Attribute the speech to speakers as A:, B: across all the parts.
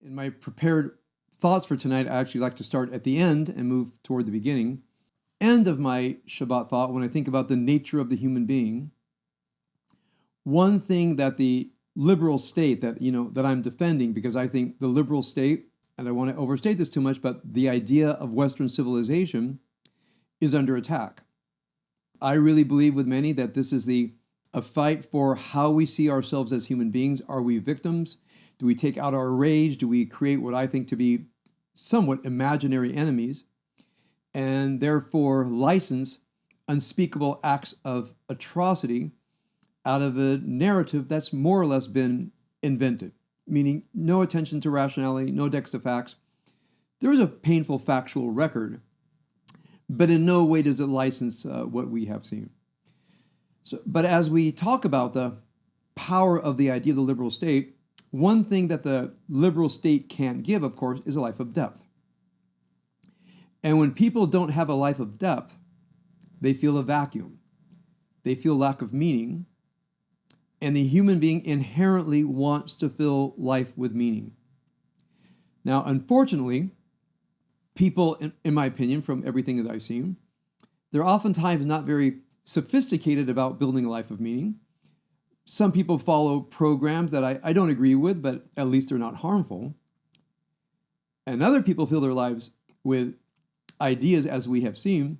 A: In my prepared thoughts for tonight, I actually like to start at the end and move toward the beginning. End of my Shabbat thought, when I think about the nature of the human being, one thing that the liberal state that I'm defending, because I think the liberal state, and I want to overstate this too much, but the idea of Western civilization is under attack. I really believe with many that this is a fight for how we see ourselves as human beings. Are we victims? Do we take out our rage? Do we create what I think to be somewhat imaginary enemies, and therefore license unspeakable acts of atrocity out of a narrative that's more or less been invented, meaning no attention to rationality, no decks to facts. There is a painful factual record, but in no way does it license what we have seen. But as we talk about the power of the idea of the liberal state, one thing that the liberal state can't give, of course, is a life of depth. And when people don't have a life of depth, they feel a vacuum. They feel lack of meaning. And the human being inherently wants to fill life with meaning. Now, unfortunately, people, in my opinion, from everything that I've seen, they're oftentimes not very sophisticated about building a life of meaning. Some people follow programs that I don't agree with, but at least they're not harmful. And other people fill their lives with ideas, as we have seen,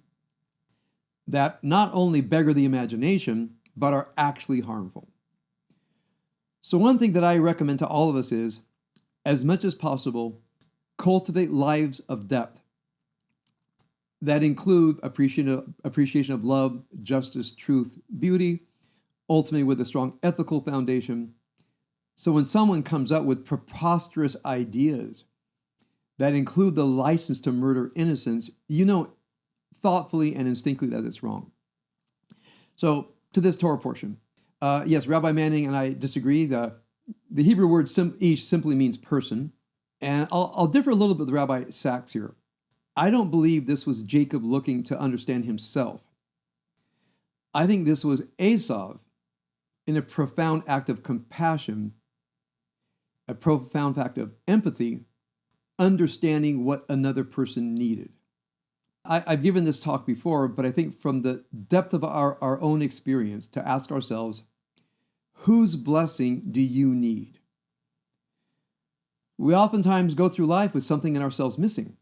A: that not only beggar the imagination, but are actually harmful. So one thing that I recommend to all of us is, as much as possible, cultivate lives of depth that include appreciation of love, justice, truth, beauty, ultimately with a strong ethical foundation. So when someone comes up with preposterous ideas that include the license to murder innocents, you know thoughtfully and instinctively that it's wrong. So to this Torah portion, yes, Rabbi Manning and I disagree. The Hebrew word ish simply means person. And I'll differ a little bit with Rabbi Sachs here. I don't believe this was Jacob looking to understand himself. I think this was Esau in a profound act of compassion, a profound act of empathy, understanding what another person needed. I've given this talk before, but I think from the depth of our own experience to ask ourselves, whose blessing do you need? We oftentimes go through life with something in ourselves missing.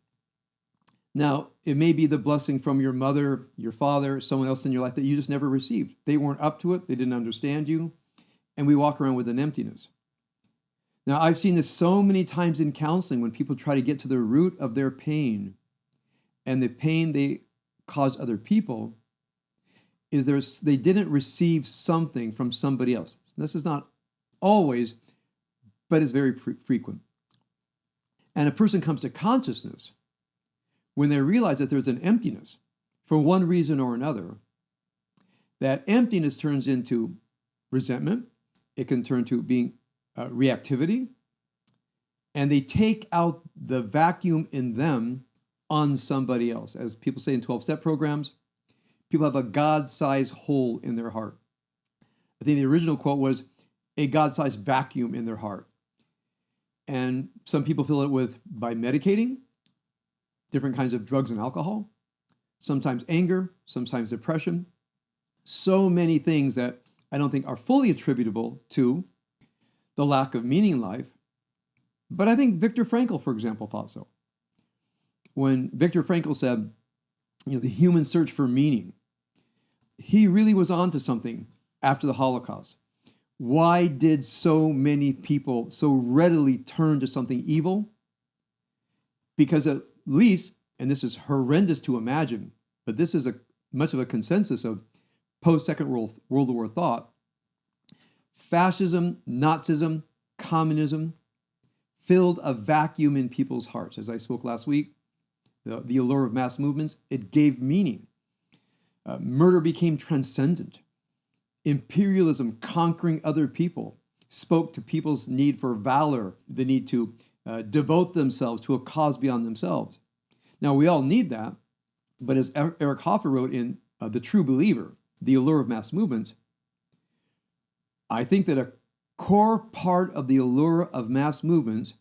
A: Now, it may be the blessing from your mother, your father, someone else in your life that you just never received. They weren't up to it. They didn't understand you. And we walk around with an emptiness. Now, I've seen this so many times in counseling when people try to get to the root of their pain, and the pain they cause other people is they didn't receive something from somebody else. This is not always, but it's very frequent. And a person comes to consciousness when they realize that there's an emptiness for one reason or another. That emptiness turns into resentment. It can turn to being reactivity. And they take out the vacuum in them on somebody else. As people say in 12-step programs, people have a God-sized hole in their heart. I think the original quote was, a God-sized vacuum in their heart. And some people fill it by medicating, different kinds of drugs and alcohol, sometimes anger, sometimes depression. So many things that I don't think are fully attributable to the lack of meaning in life. But I think Viktor Frankl, for example, thought so. When Viktor Frankl said, the human search for meaning, he really was onto something after the Holocaust. Why did so many people so readily turn to something evil? Because at least, and this is horrendous to imagine, but this is much of a consensus of post-Second World War thought, fascism, Nazism, communism filled a vacuum in people's hearts. As I spoke last week, the allure of mass movements, it gave meaning. Murder became transcendent. Imperialism, conquering other people, spoke to people's need for valor, the need to devote themselves to a cause beyond themselves. Now, we all need that, but as Eric Hoffer wrote in The True Believer, The Allure of Mass Movements, I think that a core part of the allure of mass movements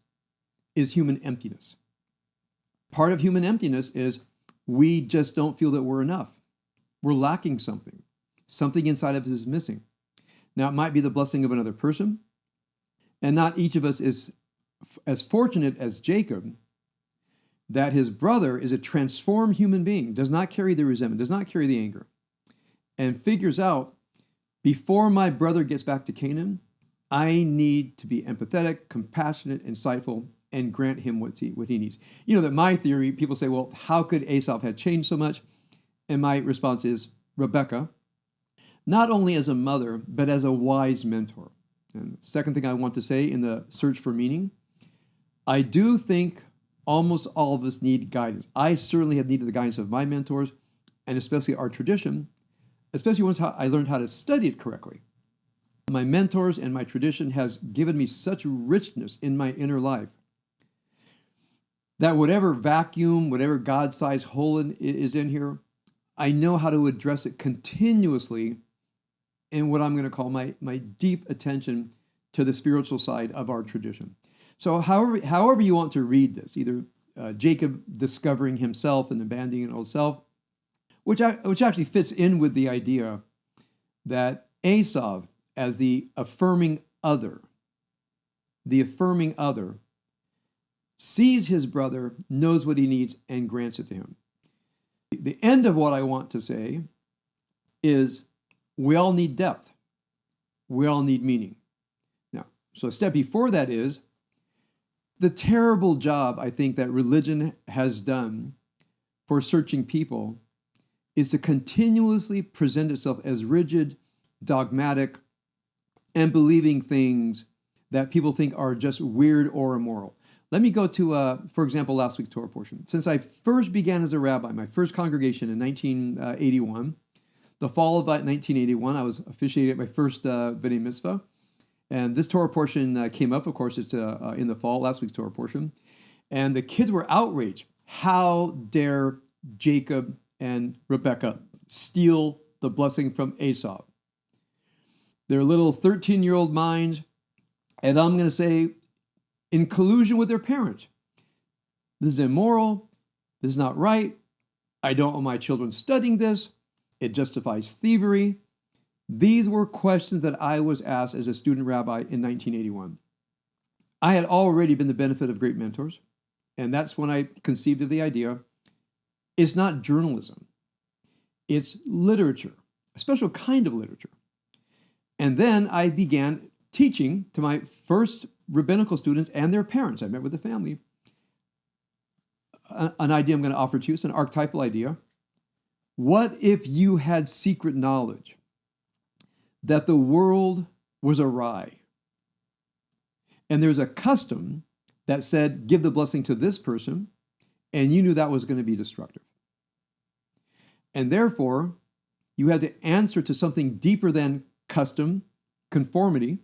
A: is human emptiness. Part of human emptiness is we just don't feel that we're enough. We're lacking something. Something inside of us is missing. Now, it might be the blessing of another person, and not each of us is as fortunate as Jacob that his brother is a transformed human being, does not carry the resentment, does not carry the anger, and figures out, before my brother gets back to Canaan, I need to be empathetic, compassionate, insightful, and grant him what he needs. You know that my theory, people say, well, how could Esau have changed so much? And my response is Rebecca, not only as a mother, but as a wise mentor. And the second thing I want to say in the search for meaning, I do think almost all of us need guidance. I certainly have needed the guidance of my mentors, and especially our tradition, especially once I learned how to study it correctly. My mentors and my tradition has given me such richness in my inner life that whatever vacuum, whatever God-sized hole is in here, I know how to address it continuously in what I'm going to call my deep attention to the spiritual side of our tradition. So however you want to read this, either Jacob discovering himself and abandoning an old self, which actually fits in with the idea that Esau, as the affirming other, sees his brother, knows what he needs, and grants it to him. The end of what I want to say is we all need depth. We all need meaning. Now, so a step before that is the terrible job I think that religion has done for searching people is to continuously present itself as rigid, dogmatic, and believing things that people think are just weird or immoral. Let me go to, for example, last week's Torah portion. Since I first began as a rabbi, my first congregation in 1981, the fall of 1981, I was officiating my first B'nai Mitzvah. And this Torah portion came up, of course, it's in the fall, last week's Torah portion. And the kids were outraged. How dare Jacob and Rebecca steal the blessing from Esau? Their little 13-year-old minds, and I'm going to say, in collusion with their parents. This is immoral. This is not right. I don't want my children studying this. It justifies thievery. These were questions that I was asked as a student rabbi in 1981. I had already been the benefit of great mentors, and that's when I conceived of the idea. It's not journalism. It's literature, a special kind of literature. And then I began teaching to my first rabbinical students and their parents. I met with the family. An idea I'm going to offer to you is an archetypal idea. What if you had secret knowledge that the world was awry? And there's a custom that said, give the blessing to this person, and you knew that was going to be destructive. And therefore, you had to answer to something deeper than custom, conformity,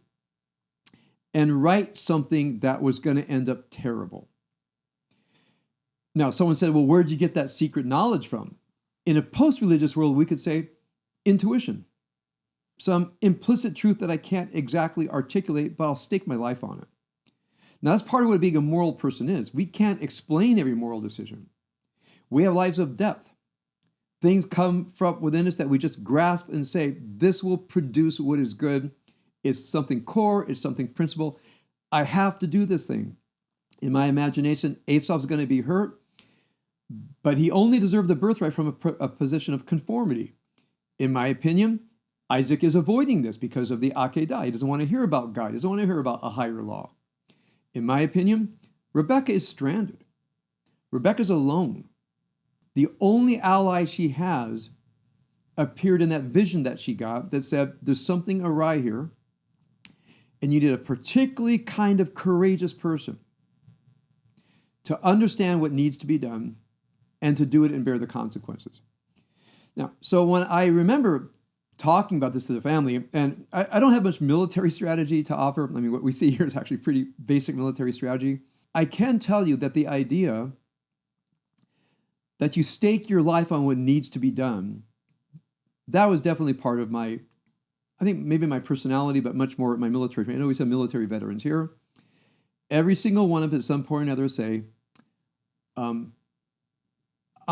A: and write something that was going to end up terrible. Now, someone said, well, where'd you get that secret knowledge from? In a post-religious world, we could say intuition, some implicit truth that I can't exactly articulate, but I'll stake my life on it. Now, that's part of what being a moral person is. We can't explain every moral decision. We have lives of depth. Things come from within us that we just grasp and say, this will produce what is good. It's something core, it's something principle. I have to do this thing. In my imagination, Esau's going to be hurt, but he only deserved the birthright from a position of conformity. In my opinion, Isaac is avoiding this because of the Akedah. He doesn't want to hear about God. He doesn't want to hear about a higher law. In my opinion, Rebecca is stranded. Rebecca's alone. The only ally she has appeared in that vision that she got that said, there's something awry here, and you need a particularly kind of courageous person to understand what needs to be done and to do it and bear the consequences. Now, so when I remember talking about this to the family, and I don't have much military strategy to offer. I mean, what we see here is actually pretty basic military strategy. I can tell you that the idea that you stake your life on what needs to be done, that was definitely part of my, I think maybe my personality, but much more my military. I know we have military veterans here. every single one of us at some point or another say, I'm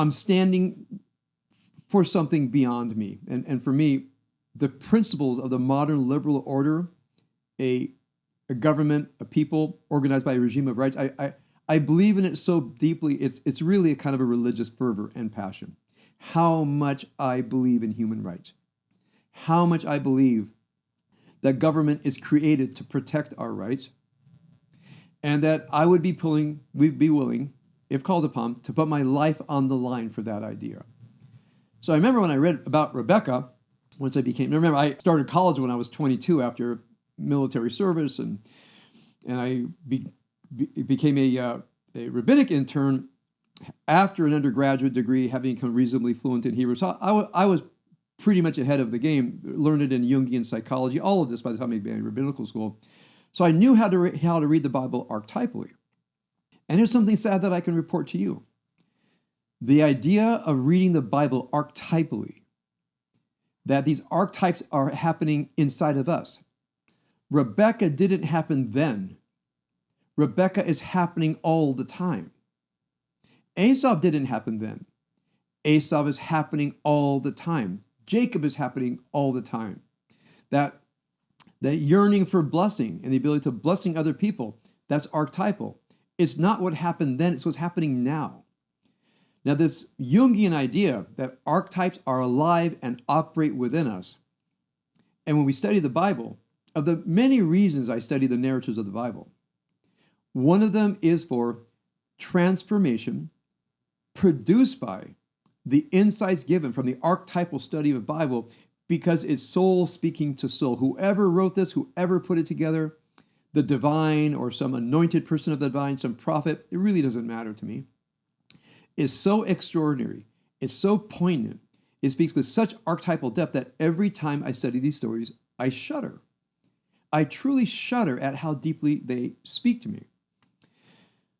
A: standing for something beyond me. And for me, the principles of the modern liberal order, a government, a people organized by a regime of rights, I believe in it so deeply, it's really a kind of a religious fervor and passion. How much I believe in human rights. How much I believe that government is created to protect our rights, and that I would be willing, if called upon, to put my life on the line for that idea. So I remember when I read about Rebecca, remember I started college when I was 22 after military service, and I became a rabbinic intern after an undergraduate degree, having become reasonably fluent in Hebrew. So I was pretty much ahead of the game, learned in Jungian psychology, all of this by the time I began rabbinical school. So I knew how to read the Bible archetypally. And here's something sad that I can report to you. The idea of reading the Bible archetypally, that these archetypes are happening inside of us. Rebecca didn't happen then. Rebecca is happening all the time. Esau didn't happen then. Esau is happening all the time. Jacob is happening all the time. That yearning for blessing and the ability to blessing other people, that's archetypal. It's not what happened then, it's what's happening now. Now, this Jungian idea that archetypes are alive and operate within us, and when we study the Bible, of the many reasons I study the narratives of the Bible, one of them is for transformation produced by the insights given from the archetypal study of the Bible, because it's soul speaking to soul. Whoever wrote this, whoever put it together, the divine or some anointed person of the divine, some prophet, it really doesn't matter to me, is so extraordinary, it's so poignant, it speaks with such archetypal depth that every time I study these stories, I shudder. I truly shudder at how deeply they speak to me.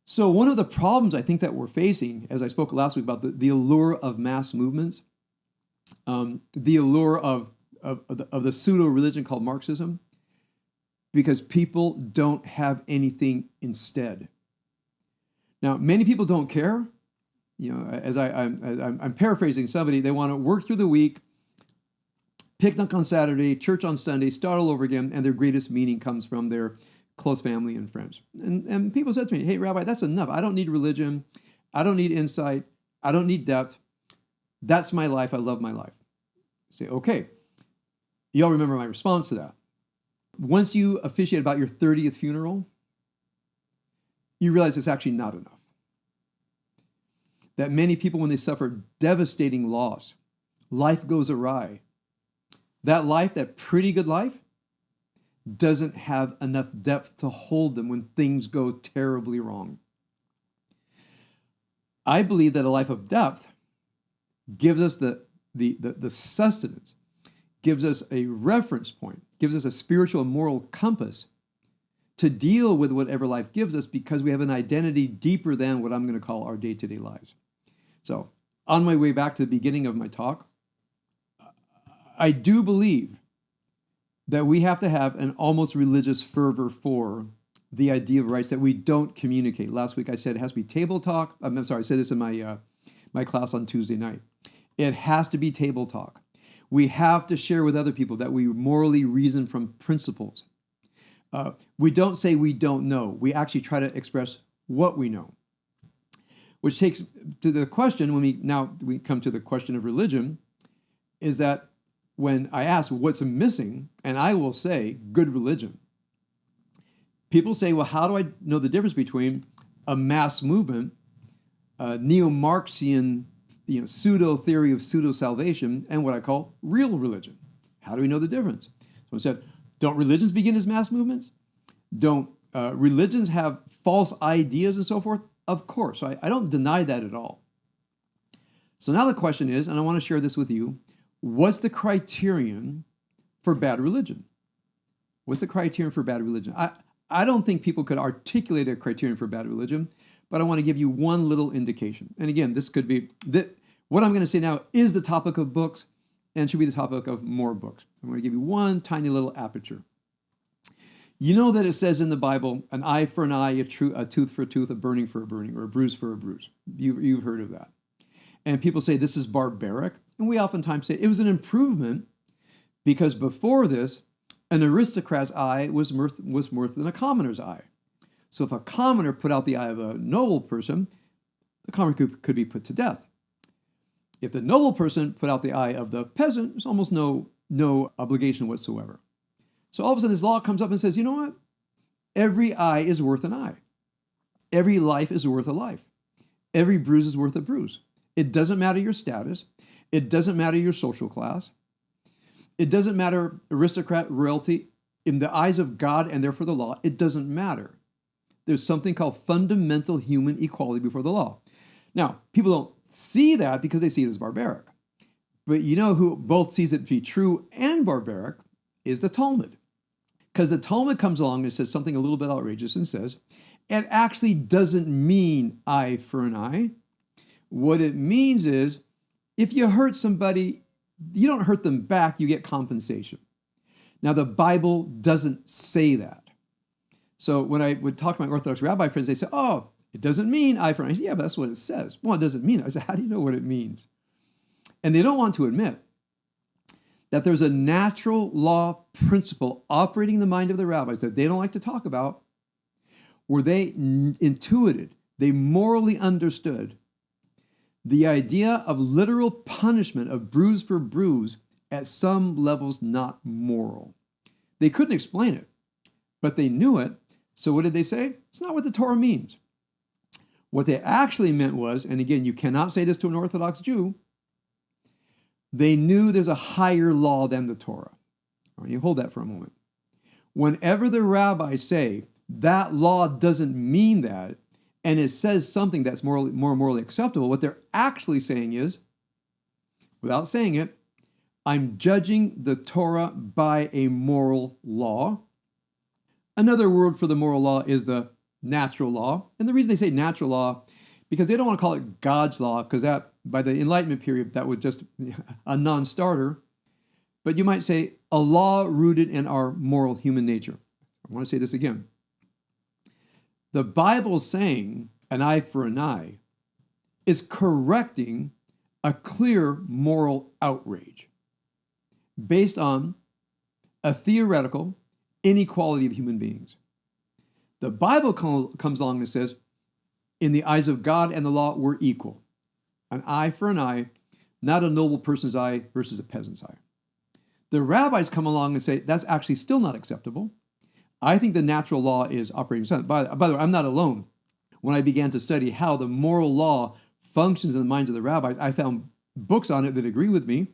A: So one of the problems I think that we're facing, as I spoke last week about the allure of mass movements, the allure of the pseudo-religion called Marxism, because people don't have anything instead. Now, many people don't care. You know, as I'm paraphrasing somebody, they want to work through the week, picnic on Saturday, church on Sunday, start all over again, and their greatest meaning comes from their close family and friends. And people said to me, hey, Rabbi, that's enough. I don't need religion. I don't need insight. I don't need depth. That's my life. I love my life. I say, okay. You all remember my response to that. Once you officiate about your 30th funeral, you realize it's actually not enough. That many people, when they suffer devastating loss, life goes awry. That life, that pretty good life, doesn't have enough depth to hold them when things go terribly wrong. I believe that a life of depth gives us the sustenance, gives us a reference point, gives us a spiritual and moral compass to deal with whatever life gives us, because we have an identity deeper than what I'm going to call our day-to-day lives. So, on my way back to the beginning of my talk, I do believe that we have to have an almost religious fervor for the idea of rights that we don't communicate. Last week I said it has to be table talk. I said this in my class on Tuesday night. It has to be table talk. We have to share with other people that we morally reason from principles. We don't say we don't know. We actually try to express what we know. Which takes to the question, when we come to the question of religion, is that when I ask what's missing, and I will say good religion, people say, well, how do I know the difference between a mass movement, a neo-Marxian pseudo-theory of pseudo-salvation, and what I call real religion? How do we know the difference? Someone said, don't religions begin as mass movements? Don't religions have false ideas and so forth? Of course. So I don't deny that at all. So now the question is, and I want to share this with you, what's the criterion for bad religion? What's the criterion for bad religion? I don't think people could articulate a criterion for bad religion, but I want to give you one little indication. And again, this could be, what I'm going to say now is the topic of books and should be the topic of more books. I'm going to give you one tiny little aperture. You know that it says in the Bible, an eye for an eye, a tooth for a tooth, a burning for a burning, or a bruise for a bruise. You've heard of that. And people say this is barbaric. And we oftentimes say it was an improvement because before this, an aristocrat's eye was worse than a commoner's eye. So if a commoner put out the eye of a noble person, the commoner could be put to death. If the noble person put out the eye of the peasant, there's almost no obligation whatsoever. So all of a sudden this law comes up and says, you know what? Every eye is worth an eye. Every life is worth a life. Every bruise is worth a bruise. It doesn't matter your status. It doesn't matter your social class. It doesn't matter aristocrat, royalty. In the eyes of God and therefore the law, it doesn't matter. There's something called fundamental human equality before the law. Now, people don't see that because they see it as barbaric. But you know who both sees it to be true and barbaric is the Talmud. Because the Talmud comes along and says something a little bit outrageous and says, it actually doesn't mean eye for an eye. What it means is, if you hurt somebody, you don't hurt them back, you get compensation. Now, the Bible doesn't say that. So when I would talk to my Orthodox rabbi friends, they say, oh, it doesn't mean eye for an eye. I say, yeah, but that's what it says. Well, it doesn't mean it. I said, how do you know what it means? And they don't want to admit that there's a natural law principle operating in the mind of the rabbis that they don't like to talk about, where they intuited, they morally understood the idea of literal punishment of bruise for bruise at some levels not moral. They couldn't explain it, but they knew it. So what did they say? It's not what the Torah means. What they actually meant was, and again, you cannot say this to an Orthodox Jew, they knew there's a higher law than the Torah. All right, you hold that for a moment. Whenever the rabbis say that law doesn't mean that, and it says something that's more morally acceptable, what they're actually saying is, without saying it, I'm judging the Torah by a moral law. Another word for the moral law is the natural law. And the reason they say natural law, because they don't want to call it God's law, because that, by the Enlightenment period, that would just a non-starter. But you might say a law rooted in our moral human nature. I want to say this again. The Bible saying an eye for an eye is correcting a clear moral outrage based on a theoretical inequality of human beings. The Bible comes along and says, in the eyes of God and the law, we're equal. An eye for an eye, not a noble person's eye versus a peasant's eye. The rabbis come along and say, that's actually still not acceptable. I think the natural law is operating. By the way, I'm not alone. When I began to study how the moral law functions in the minds of the rabbis, I found books on it that agree with me,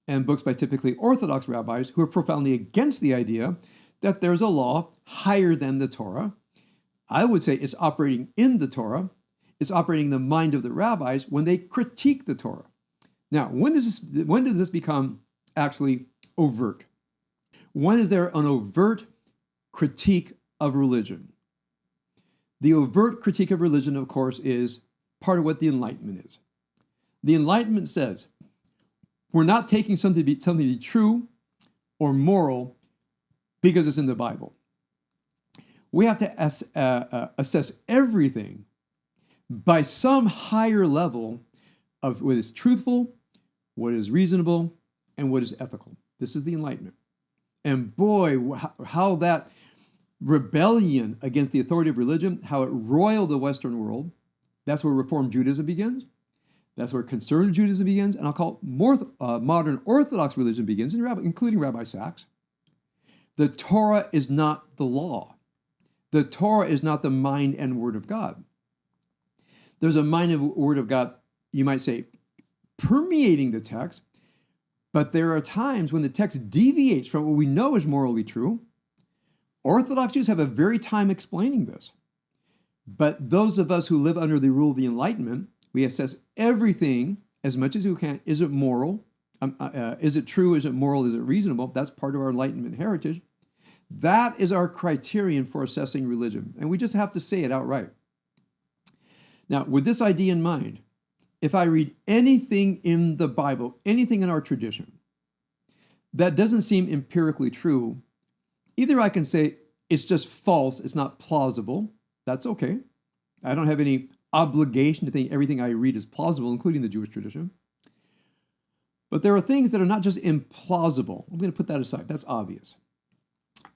A: and books by typically Orthodox rabbis who are profoundly against the idea that there's a law higher than the Torah. I would say it's operating in the Torah. It's operating in the mind of the rabbis when they critique the Torah. Now, when does this become actually overt? When is there an overt critique of religion? The overt critique of religion, of course, is part of what the Enlightenment is. The Enlightenment says, we're not taking something to be true or moral because it's in the Bible. We have to assess everything by some higher level of what is truthful, what is reasonable, and what is ethical. This is the Enlightenment. And boy, how that rebellion against the authority of religion, how it roiled the Western world. That's where Reform Judaism begins. That's where conservative Judaism begins. And I'll call it modern Orthodox religion begins, including Rabbi Sachs. The Torah is not the law. The Torah is not the mind and word of God. There's a mind and word of God, you might say, permeating the text, but there are times when the text deviates from what we know is morally true. Orthodox Jews have a very time explaining this. But those of us who live under the rule of the Enlightenment, we assess everything as much as we can. Is it moral? Is it true? Is it moral? Is it reasonable? That's part of our Enlightenment heritage. That is our criterion for assessing religion. And we just have to say it outright. Now, with this idea in mind, if I read anything in the Bible, anything in our tradition, that doesn't seem empirically true, either I can say it's just false, it's not plausible. That's okay. I don't have any obligation to think everything I read is plausible, including the Jewish tradition. But there are things that are not just implausible. I'm going to put that aside. That's obvious.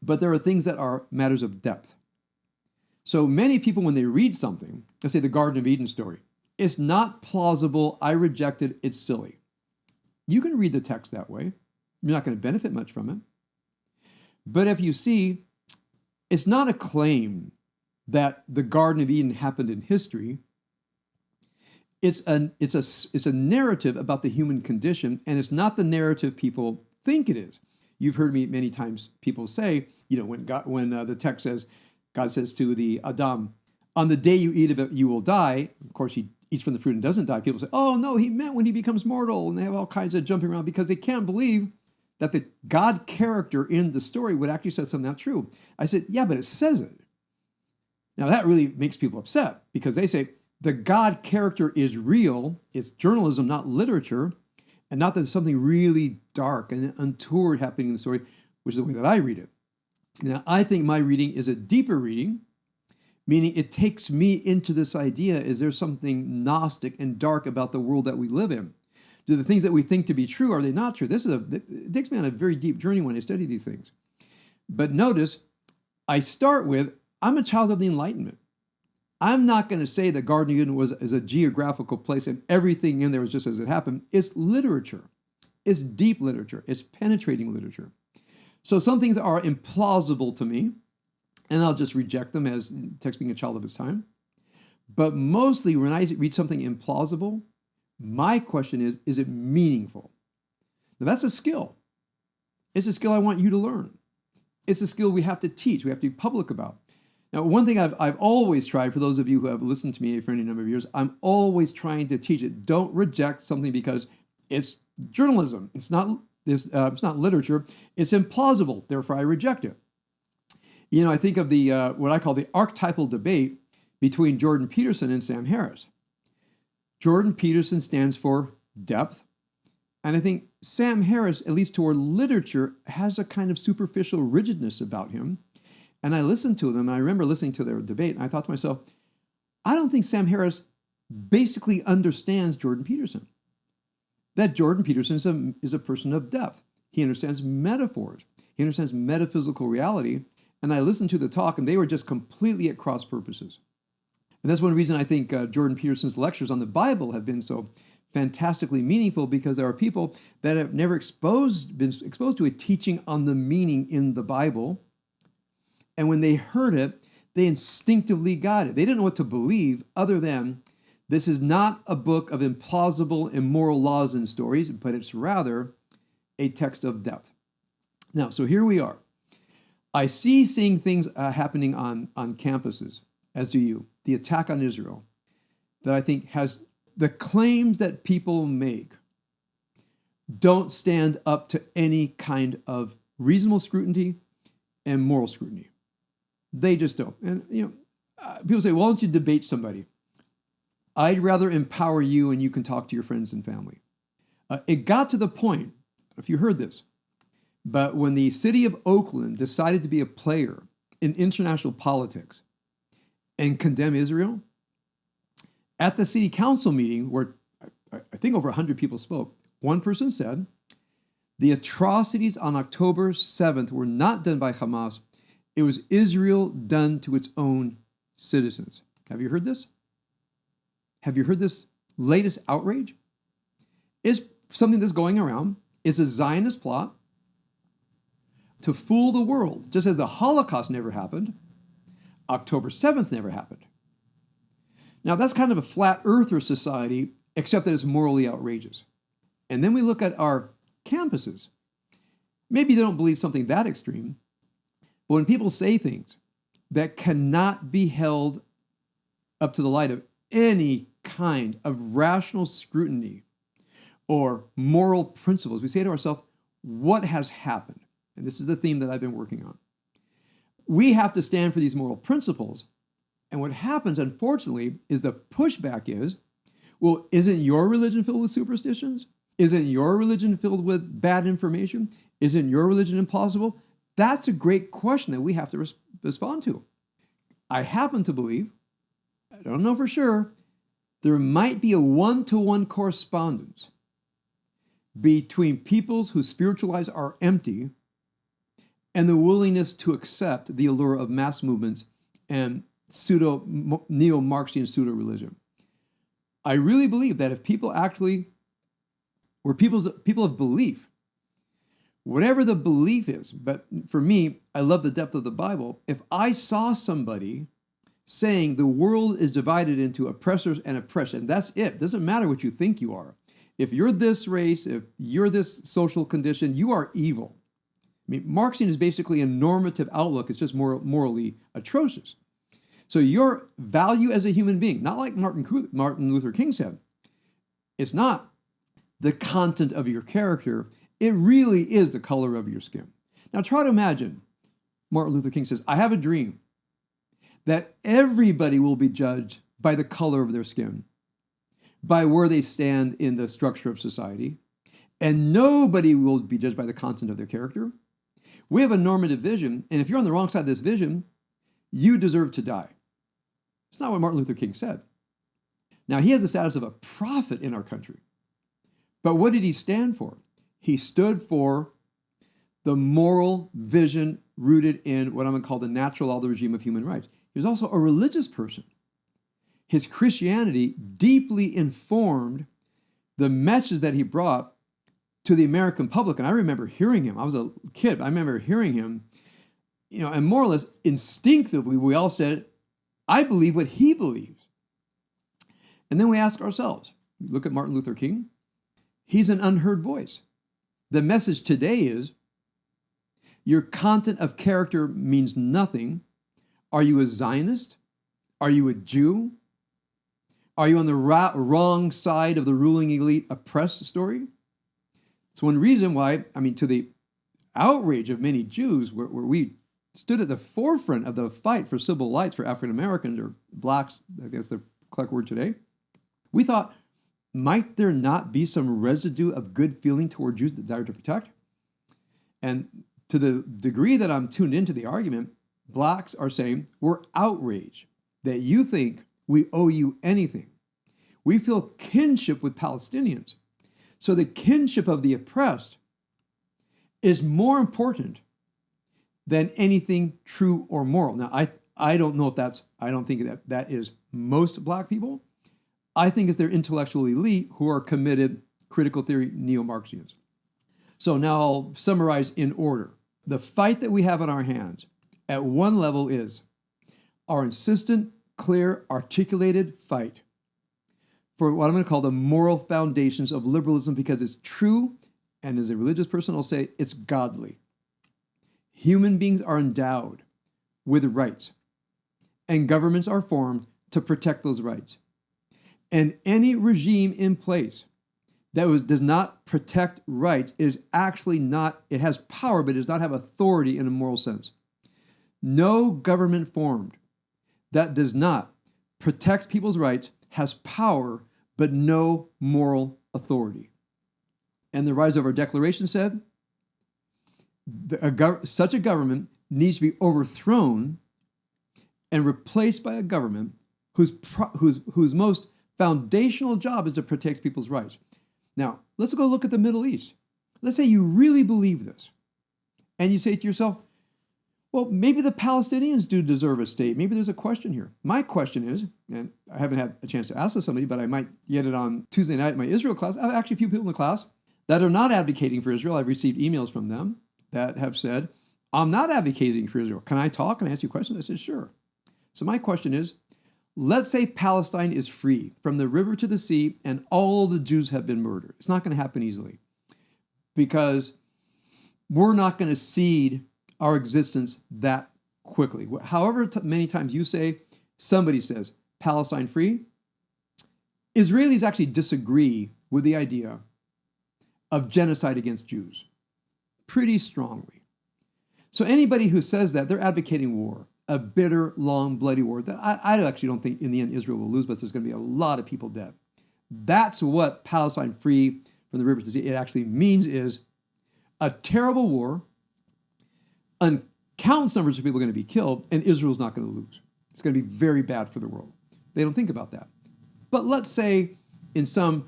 A: But there are things that are matters of depth. So many people, when they read something, let's say the Garden of Eden story, it's not plausible, I reject it, it's silly. You can read the text that way. You're not going to benefit much from it. But if you see, it's not a claim that the Garden of Eden happened in history. It's a narrative about the human condition, and it's not the narrative people think it is. You've heard me many times people say, when the text says, God says to the Adam, on the day you eat of it, you will die. Of course, he eats from the fruit and doesn't die. People say, oh no, he meant when he becomes mortal, and they have all kinds of jumping around because they can't believe that the God character in the story would actually say something not true. I said, yeah, but it says it. Now that really makes people upset because they say the God character is real. It's journalism, not literature, and not that there's something really dark and untoward happening in the story, which is the way that I read it. Now, I think my reading is a deeper reading, meaning it takes me into this idea, is there something Gnostic and dark about the world that we live in? Do the things that we think to be true, are they not true? It takes me on a very deep journey when I study these things. But notice, I start with, I'm a child of the Enlightenment. I'm not going to say that Garden of Eden is a geographical place and everything in there was just as it happened. It's literature. It's deep literature. It's penetrating literature. So some things are implausible to me, and I'll just reject them as text being a child of its time. But mostly when I read something implausible, my question is it meaningful? Now that's a skill. It's a skill I want you to learn. It's a skill we have to teach, we have to be public about. Now, one thing I've always tried, for those of you who have listened to me for any number of years, I'm always trying to teach it. Don't reject something because it's journalism. It's not literature. It's implausible. Therefore, I reject it. I think of the what I call the archetypal debate between Jordan Peterson and Sam Harris. Jordan Peterson stands for depth, and I think Sam Harris, at least toward literature, has a kind of superficial rigidness about him. And I listened to them, and I remember listening to their debate, and I thought to myself, I don't think Sam Harris basically understands Jordan Peterson. That Jordan Peterson is a person of depth. He understands metaphors. He understands metaphysical reality. And I listened to the talk, and they were just completely at cross purposes. And that's one reason I think Jordan Peterson's lectures on the Bible have been so fantastically meaningful, because there are people that have never been exposed to a teaching on the meaning in the Bible. And when they heard it, they instinctively got it. They didn't know what to believe other than this is not a book of implausible immoral laws and stories, but it's rather a text of depth. Now, so here we are. I seeing things happening on campuses, as do you. The attack on Israel that I think has the claims that people make don't stand up to any kind of reasonable scrutiny and moral scrutiny. They just don't. And, people say, well, why don't you debate somebody? I'd rather empower you and you can talk to your friends and family. It got to the point, if you heard this, but when the city of Oakland decided to be a player in international politics and condemn Israel, at the city council meeting, where I think over 100 people spoke, one person said, the atrocities on October 7th were not done by Hamas. It was Israel done to its own citizens. Have you heard this? Have you heard this latest outrage? It's something that's going around. It's a Zionist plot to fool the world. Just as the Holocaust never happened, October 7th never happened. Now, that's kind of a flat earther society, except that it's morally outrageous. And then we look at our campuses. Maybe they don't believe something that extreme, but when people say things that cannot be held up to the light of any kind of rational scrutiny or moral principles, we say to ourselves, what has happened? And this is the theme that I've been working on. We have to stand for these moral principles. And what happens, unfortunately, is the pushback is, well, isn't your religion filled with superstitions? Isn't your religion filled with bad information? Isn't your religion implausible? That's a great question that we have to respond to. I happen to believe, I don't know for sure, there might be a one-to-one correspondence between peoples whose spiritual lives are empty and the willingness to accept the allure of mass movements and neo-Marxian pseudo-religion. I really believe that if people actually were people of belief, whatever the belief is, but for me, I love the depth of the Bible. If I saw somebody saying the world is divided into oppressors and oppression, and that's it. It doesn't matter what you think you are. If you're this race, if you're this social condition, you are evil. I mean, Marxian is basically a normative outlook. It's just morally atrocious. So your value as a human being, not like Martin Luther King said, it's not the content of your character. It really is the color of your skin. Now try to imagine, Martin Luther King says, I have a dream that everybody will be judged by the color of their skin, by where they stand in the structure of society, and nobody will be judged by the content of their character. We have a normative vision, and if you're on the wrong side of this vision, you deserve to die. It's not what Martin Luther King said. Now, he has the status of a prophet in our country. But what did he stand for? He stood for the moral vision rooted in what I'm going to call the natural law of the regime of human rights. He was also a religious person. His Christianity deeply informed the message that he brought to the American public. And I remember hearing him. I was a kid. I remember hearing him, and more or less instinctively, we all said, I believe what he believes. And then we ask ourselves, look at Martin Luther King. He's an unheard voice. The message today is, your content of character means nothing. Are you a Zionist? Are you a Jew? Are you on the wrong side of the ruling elite oppressed story? It's one reason why, to the outrage of many Jews, where we stood at the forefront of the fight for civil rights for African Americans, or blacks, I guess the correct word today, we thought, might there not be some residue of good feeling toward Jews that desire to protect? And to the degree that I'm tuned into the argument, blacks are saying, we're outraged that you think we owe you anything. We feel kinship with Palestinians. So the kinship of the oppressed is more important than anything true or moral. Now, I don't know if I don't think that is most black people. I think it's their intellectual elite who are committed critical theory neo-Marxians. So now I'll summarize in order. The fight that we have on our hands at one level is our insistent, clear, articulated fight for what I'm going to call the moral foundations of liberalism, because it's true, and as a religious person, I'll say it's godly. Human beings are endowed with rights, and governments are formed to protect those rights. And any regime in place that does not protect rights is actually not, it has power, but it does not have authority in a moral sense. No government formed that does not protect people's rights has power, but no moral authority. And the Rise of Our Declaration said, such a government needs to be overthrown and replaced by a government whose most foundational job is to protect people's rights. Now, let's go look at the Middle East. Let's say you really believe this, and you say to yourself, well, maybe the Palestinians do deserve a state. Maybe there's a question here. My question is, and I haven't had a chance to ask this to somebody, but I might get it on Tuesday night in my Israel class. I have actually a few people in the class that are not advocating for Israel. I've received emails from them that have said, I'm not advocating for Israel. Can I talk? Can I ask you questions? I said, sure. So my question is, let's say Palestine is free from the river to the sea and all the Jews have been murdered. It's not going to happen easily because we're not going to cede our existence that quickly. However many times you say, somebody says, Palestine free, Israelis actually disagree with the idea of genocide against Jews pretty strongly. So anybody who says that, they're advocating war, a bitter, long, bloody war that I actually don't think in the end Israel will lose, but there's going to be a lot of people dead. That's what Palestine free from the river to the sea it actually means, is a terrible war, countless numbers of people are going to be killed, and Israel's not going to lose. It's going to be very bad for the world. They don't think about that. But let's say in some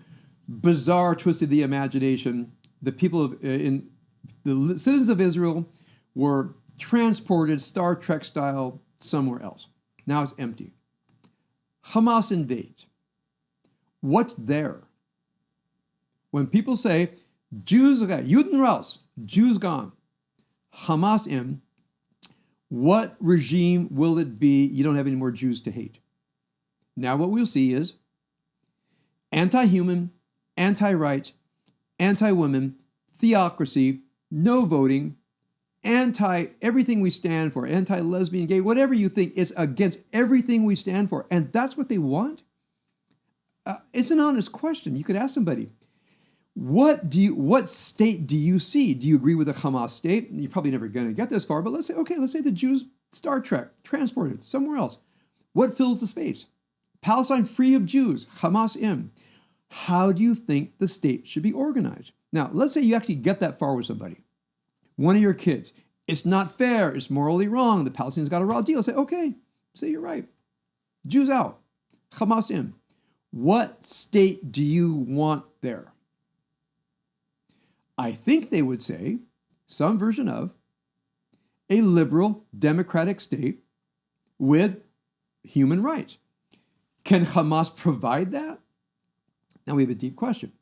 A: bizarre twist of the imagination, the citizens of Israel were transported Star Trek style somewhere else. Now it's empty. Hamas invades. What's there? When people say, Jews, okay, Juden raus, Jews gone, Hamas in, what regime will it be? You don't have any more Jews to hate. Now what we'll see is anti-human, anti-rights, anti-women, theocracy, no voting, anti-everything we stand for, anti-lesbian, gay, whatever you think is against everything we stand for. And that's what they want? It's an honest question. You could ask somebody, what state do you see? Do you agree with the Hamas state? You're probably never going to get this far, but let's say the Jews, Star Trek, transported somewhere else. What fills the space? Palestine free of Jews, Hamas in. How do you think the state should be organized? Now, let's say you actually get that far with somebody. One of your kids, it's not fair, it's morally wrong, the Palestinians got a raw deal. Say, okay, say you're right. Jews out, Hamas in. What state do you want there? I think they would say some version of a liberal democratic state with human rights. Can Hamas provide that? Now we have a deep question.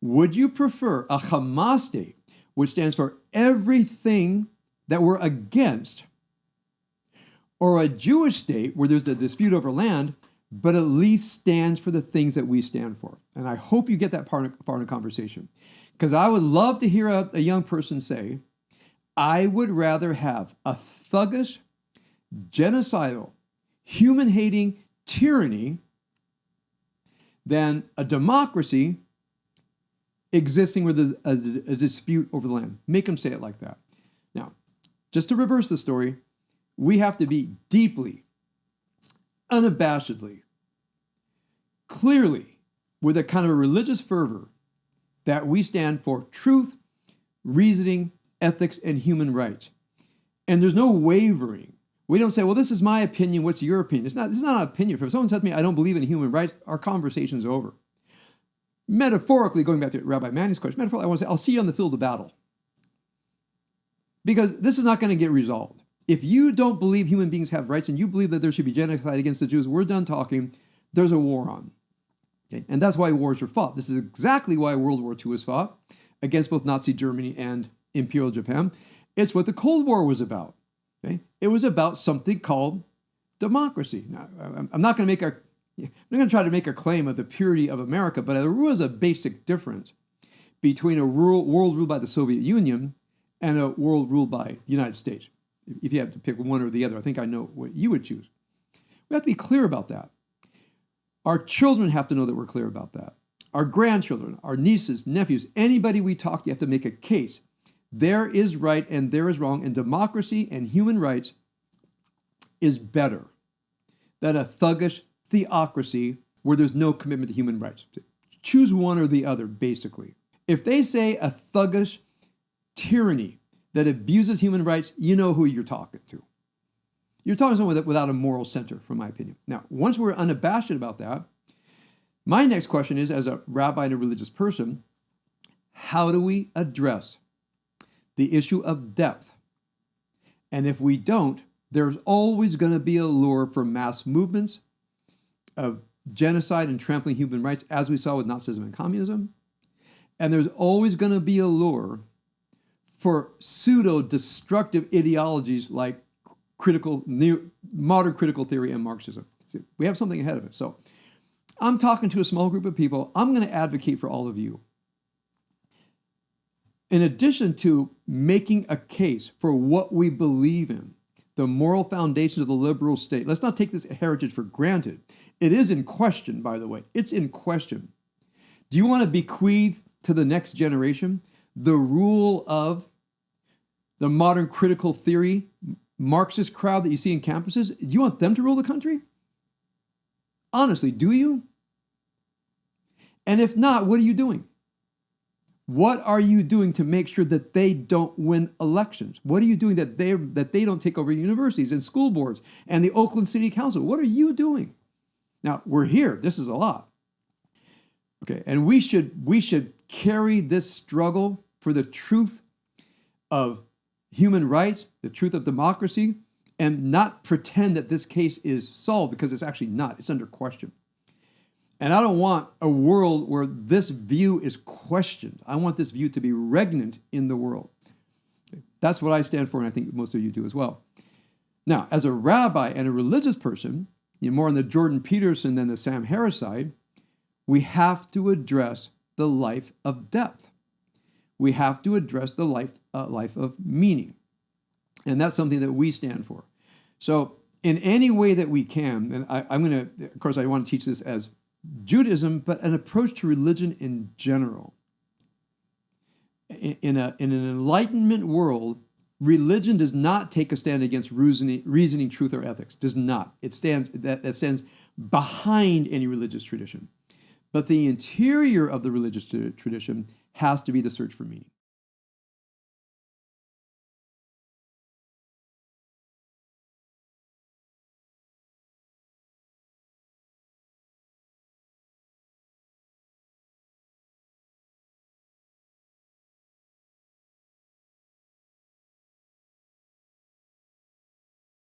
A: Would you prefer a Hamas state, which stands for everything that we're against, or a Jewish state where there's a dispute over land, but at least stands for the things that we stand for? And I hope you get that far in the conversation. Because I would love to hear a young person say, I would rather have a thuggish, genocidal, human-hating tyranny than a democracy existing with a dispute over the land. Make them say it like that. Now, just to reverse the story, we have to be deeply, unabashedly, clearly, with a kind of a religious fervor, that we stand for truth, reasoning, ethics, and human rights. And there's no wavering. We don't say, well, this is my opinion, what's your opinion? This is not an opinion. If someone says to me, I don't believe in human rights, our conversation's over. Metaphorically, going back to Rabbi Manning's question, metaphorically, I want to say, I'll see you on the field of battle. Because this is not going to get resolved. If you don't believe human beings have rights and you believe that there should be genocide against the Jews, we're done talking, there's a war on. Okay? And that's why wars are fought. This is exactly why World War II was fought against both Nazi Germany and Imperial Japan. It's what the Cold War was about. Okay? It was about something called democracy. Now, I'm not going to try to make a claim of the purity of America, but there was a basic difference between a world ruled by the Soviet Union and a world ruled by the United States. If you had to pick one or the other, I think I know what you would choose. We have to be clear about that. Our children have to know that we're clear about that. Our grandchildren, our nieces, nephews, anybody we talk to, you have to make a case. There is right and there is wrong, and democracy and human rights is better than a thuggish theocracy where there's no commitment to human rights. Choose one or the other, basically. If they say a thuggish tyranny that abuses human rights, you know who you're talking to. You're talking to someone without a moral center, from my opinion. Now, once we're unabashed about that, my next question is, as a rabbi and a religious person, how do we address the issue of depth? And if we don't, there's always going to be a lure for mass movements of genocide and trampling human rights, as we saw with Nazism and communism. And there's always going to be a lure for pseudo-destructive ideologies like modern critical theory and Marxism. See, we have something ahead of us. So I'm talking to a small group of people. I'm going to advocate for all of you. In addition to making a case for what we believe in, the moral foundation of the liberal state, let's not take this heritage for granted. It is in question, by the way. It's in question. Do you want to bequeath to the next generation the rule of the modern critical theory Marxist crowd that you see in campuses? Do you want them to rule the country? Honestly, do you? And if not, what are you doing? What are you doing to make sure that they don't win elections? What are you doing that they don't take over universities and school boards and the Oakland City Council? What are you doing? Now, we're here. This is a lot. Okay, and we should carry this struggle for the truth of human rights, the truth of democracy, and not pretend that this case is solved, because it's actually not. It's under question. And I don't want a world where this view is questioned. I want this view to be regnant in the world. Okay. That's what I stand for, and I think most of you do as well. Now, as a rabbi and a religious person, you're more on the Jordan Peterson than the Sam Harris side, we have to address the life of depth. We have to address the life of meaning. And that's something that we stand for. So in any way that we can, and I'm going to, of course, I want to teach this as Judaism, but an approach to religion in general. In an Enlightenment world, religion does not take a stand against reasoning, truth, or ethics. Does not. It stands behind any religious tradition. But the interior of the religious tradition has to be the search for meaning.